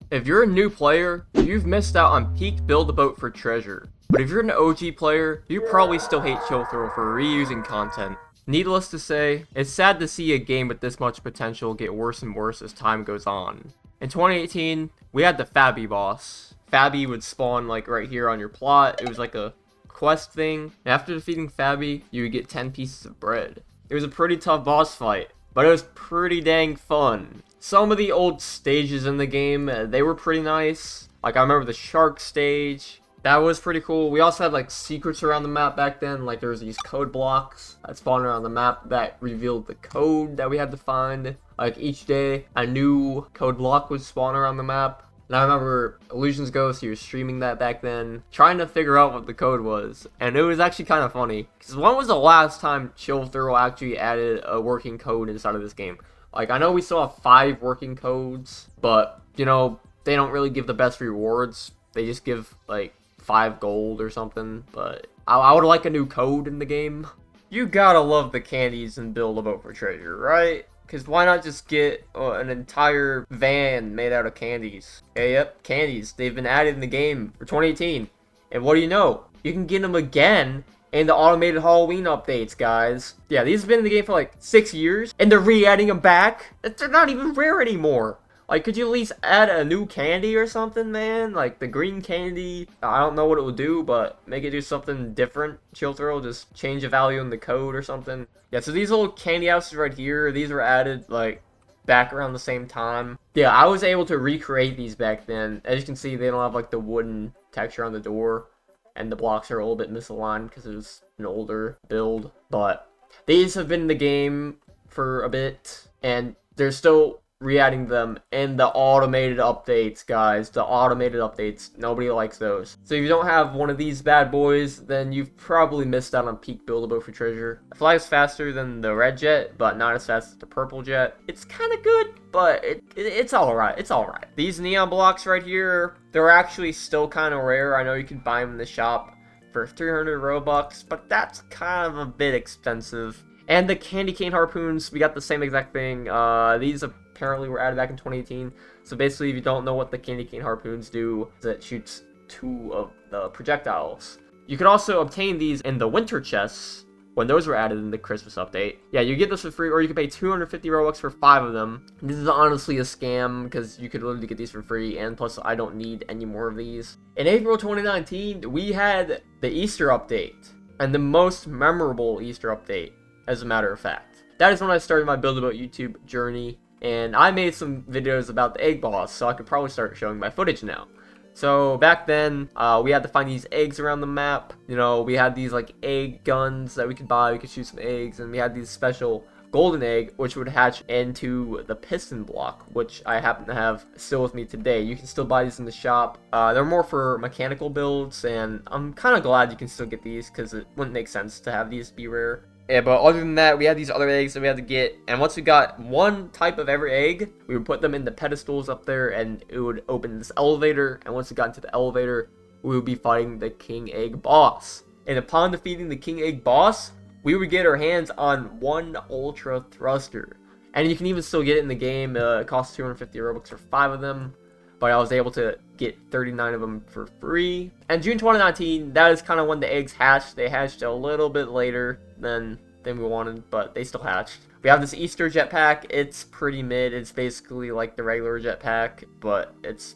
If you're a new player, you've missed out on peak build-a-boat for treasure. But if you're an OG player, you probably still hate Chill Thrill for reusing content. Needless to say, it's sad to see a game with this much potential get worse and worse as time goes on. In 2018, we had the Fabby boss. Fabby would spawn like right here on your plot. It was like a quest thing. And after defeating Fabby, you would get 10 pieces of bread. It was a pretty tough boss fight, but it was pretty dang fun. Some of the old stages in the game, they were pretty nice. Like, I remember the shark stage. That was pretty cool. We also had, like, secrets around the map back then. Like, there was these code blocks that spawned around the map that revealed the code that we had to find. Like, each day, a new code block would spawn around the map. And I remember Illusions Ghost, he was streaming that back then, trying to figure out what the code was. And it was actually kind of funny. Because when was the last time Chill Thrill actually added a working code inside of this game? Like, I know we still have 5 working codes, but, you know, they don't really give the best rewards. They just give, like, 5 gold or something, but I would like a new code in the game. You gotta love the candies in Build-A-Boat for Treasure, right? Because why not just get an entire van made out of candies? Okay, yep, candies. They've been added in the game for 2018. And what do you know? You can get them again in the automated Halloween updates, guys. Yeah, these have been in the game for like 6 years, and they're re-adding them back. They're not even rare anymore. Like, could you at least add a new candy or something, man? Like, the green candy, I don't know what it would do, but make it do something different. Chill Thrill, just change the value in the code or something. Yeah, so these little candy houses right here, these were added, like, back around the same time. Yeah, I was able to recreate these back then. As you can see, they don't have, like, the wooden texture on the door. And the blocks are a little bit misaligned because it was an older build. But these have been in the game for a bit, and they're still re-adding them in the automated updates, guys. The automated updates. Nobody likes those. So if you don't have one of these bad boys, then you've probably missed out on peak Build-A-Boat for Treasure. It flies faster than the red jet, but not as fast as the purple jet. It's kind of good, but it's alright. It's alright. These neon blocks right here, they're actually still kind of rare. I know you can buy them in the shop for 300 Robux, but that's kind of a bit expensive. And the candy cane harpoons, we got the same exact thing. These apparently were added back in 2018. So basically, if you don't know what the candy cane harpoons do, it shoots 2 of the projectiles. You could also obtain these in the winter chests when those were added in the Christmas update. Yeah, you get this for free, or you can pay 250 Robux for 5 of them. This is honestly a scam, because you could literally get these for free, and plus I don't need any more of these. In April 2019, we had the Easter update, and the most memorable Easter update, as a matter of fact. That is when I started my Build-A-Boat YouTube journey, and I made some videos about the egg boss, so I could probably start showing my footage now. So back then, we had to find these eggs around the map. You know, we had these like egg guns that we could buy. We could shoot some eggs, and we had these special golden egg, which would hatch into the piston block, which I happen to have still with me today. You can still buy these in the shop. They're more for mechanical builds, and I'm kind of glad you can still get these, because it wouldn't make sense to have these be rare. Yeah, but other than that, we had these other eggs that we had to get, and once we got one type of every egg, we would put them in the pedestals up there, and it would open this elevator, and once we got into the elevator, we would be fighting the King Egg boss. And upon defeating the King Egg boss, we would get our hands on 1 Ultra Thruster. And you can even still get it in the game. It costs 250 Robux for 5 of them, but I was able to get 39 of them for free. And June 2019, that is kind of when the eggs hatched. They hatched a little bit later than we wanted, but they still hatched. We have this Easter jetpack. It's pretty mid. It's basically like the regular jetpack, but it's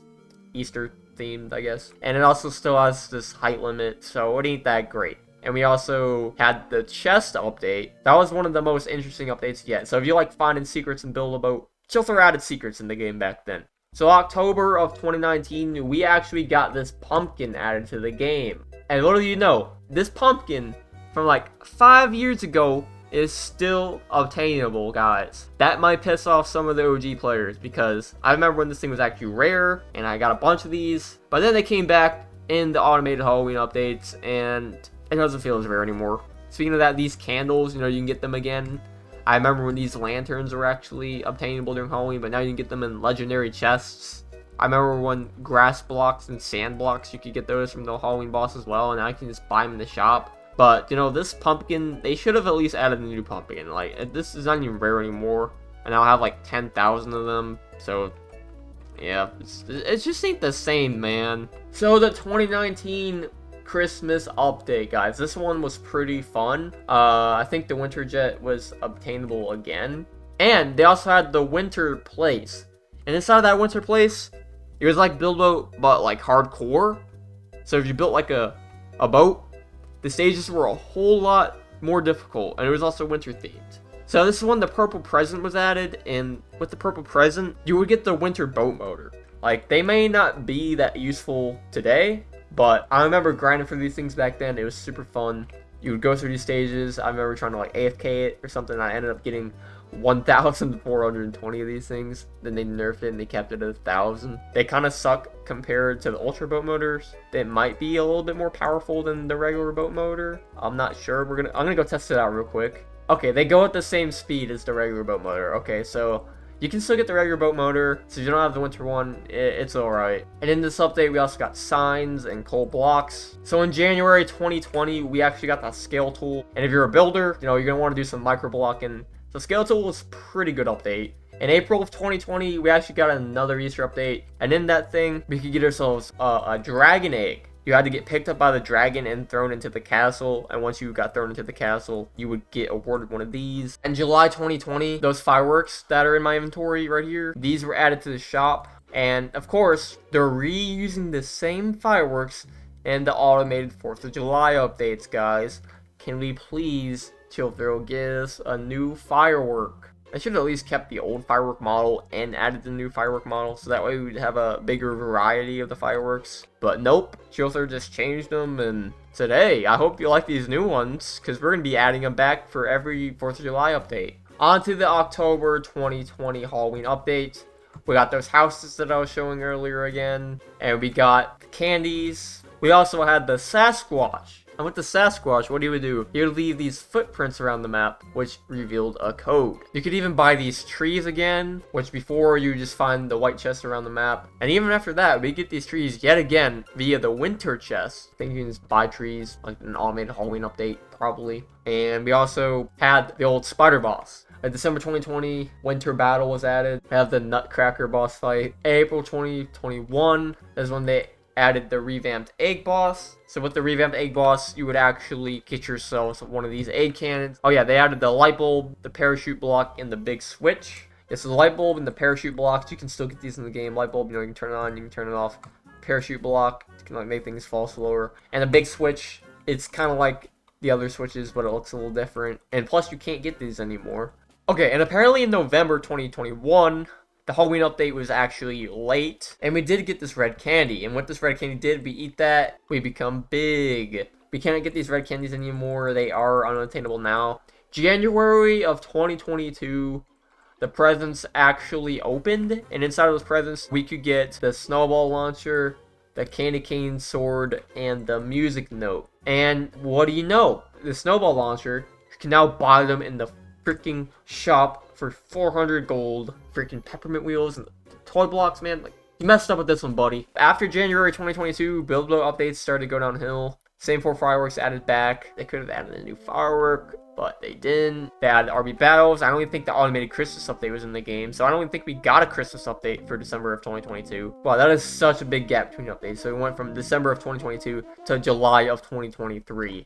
Easter themed, I guess. And it also still has this height limit, so it ain't that great. And we also had the chest update. That was one of the most interesting updates yet. So if you like finding secrets in Build-A-Boat, Chill Thrill added secrets in the game back then. So October of 2019, we actually got this pumpkin added to the game. And what do you know? This pumpkin from like 5 years ago is still obtainable, guys. That might piss off some of the OG players, because I remember when this thing was actually rare, and I got a bunch of these. But then they came back in the automated Halloween updates, and it doesn't feel as rare anymore. Speaking of that, these candles, you know, you can get them again. I remember when these lanterns were actually obtainable during Halloween, but now you can get them in legendary chests. I remember when grass blocks and sand blocks, you could get those from the Halloween boss as well, and now you can just buy them in the shop. But, you know, this pumpkin, they should have at least added a new pumpkin. Like, this is not even rare anymore, and I'll have like 10,000 of them, so Yeah, it just ain't the same, man. So the 2019 Christmas update, guys. This one was pretty fun. I think the winter jet was obtainable again. And they also had the winter place. And inside of that winter place, it was like build boat, but like hardcore. So if you built like a boat, the stages were a whole lot more difficult. And it was also winter themed. So this is when the purple present was added, and with the purple present, you would get the winter boat motor. Like, they may not be that useful today, but I remember grinding for these things back then. It was super fun. You would go through these stages. I remember trying to like AFK it or something. I ended up getting 1,420 of these things. Then they nerfed it and they kept it at 1,000. They kind of suck compared to the ultra boat motors. They might be a little bit more powerful than the regular boat motor. I'm not sure. I'm gonna go test it out real quick. Okay, they go at the same speed as the regular boat motor. Okay, so you can still get the regular boat motor. So if you don't have the winter one, it's alright. And in this update, we also got signs and coal blocks. So in January 2020, we actually got the scale tool. And if you're a builder, you know, you're going to want to do some micro blocking. So scale tool was pretty good update. In April of 2020, we actually got another Easter update. And in that thing, we could get ourselves a dragon egg. You had to get picked up by the dragon and thrown into the castle, and once you got thrown into the castle, you would get awarded one of these. In July 2020, those fireworks that are in my inventory right here, these were added to the shop, and of course, they're reusing the same fireworks in the automated 4th of July updates, guys. Can we please, Chill Thrill, give us a new firework? I should have at least kept the old firework model and added the new firework model, so that way we'd have a bigger variety of the fireworks. But nope, Chilther just changed them and said, hey, I hope you like these new ones, because we're going to be adding them back for every 4th of July update. On to the October 2020 Halloween update. We got those houses that I was showing earlier again, and we got the candies. We also had the Sasquatch. And with the Sasquatch, what he would do, he would leave these footprints around the map, which revealed a code. You could even buy these trees again, which before you just find the white chest around the map. And even after that, we get these trees yet again via the winter chest. I think you can just buy trees, like an automated Halloween update, probably. And we also had the old spider boss. A December 2020 winter battle was added. We have the Nutcracker boss fight. April 2021 is when they added the revamped egg boss. So with the revamped egg boss, you would actually get yourselves one of these egg cannons. Oh yeah, they added the light bulb, the parachute block, and the big switch. Yeah, so the light bulb and the parachute blocks, you can still get these in the game. Light bulb, you know, you can turn it on, you can turn it off. Parachute block, you can like make things fall slower. And the big switch, it's kind of like the other switches, but it looks a little different. And plus, you can't get these anymore. Okay, and apparently in November 2021, the Halloween update was actually late, and we did get this red candy. And what this red candy did, we eat that, we become big. We can't get these red candies anymore. They are unattainable now. January of 2022, the presents actually opened, and inside of those presents, we could get the snowball launcher, the candy cane sword, and the music note. And what do you know? The snowball launcher, you can now buy them in the freaking shop for 400 gold. Freaking peppermint wheels and toy blocks, man. Like, you messed up with this one, buddy. After January 2022, build updates started to go downhill. Same 4 fireworks added back. They could have added a new firework, but they didn't. They added RB battles. I don't even think the automated Christmas update was in the game, so I don't even think we got a Christmas update for December of 2022. Wow, that is such a big gap between updates. So we went from December of 2022 to July of 2023.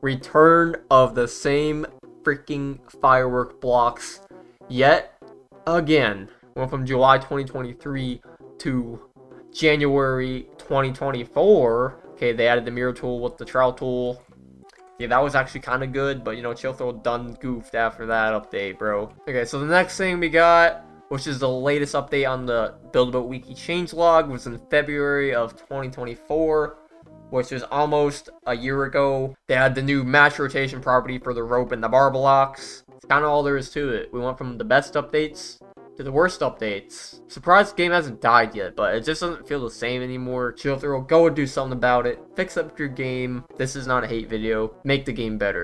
Return of the same freaking firework blocks yet again. Went from July 2023 to January 2024. Okay, they added the mirror tool with the trowel tool. Yeah, that was actually kind of good, but you know, Chillthrow done goofed after that update, bro. Okay, so the next thing we got, which is the latest update on the Build-A-Boat Wiki changelog, was in February of 2024. Which was almost a year ago. They had the new match rotation property for the rope and the bar blocks. It's kind of all there is to it. We went from the best updates to the worst updates. Surprised the game hasn't died yet, but it just doesn't feel the same anymore. Chill Thrill, go and do something about it. Fix up your game. This is not a hate video. Make the game better.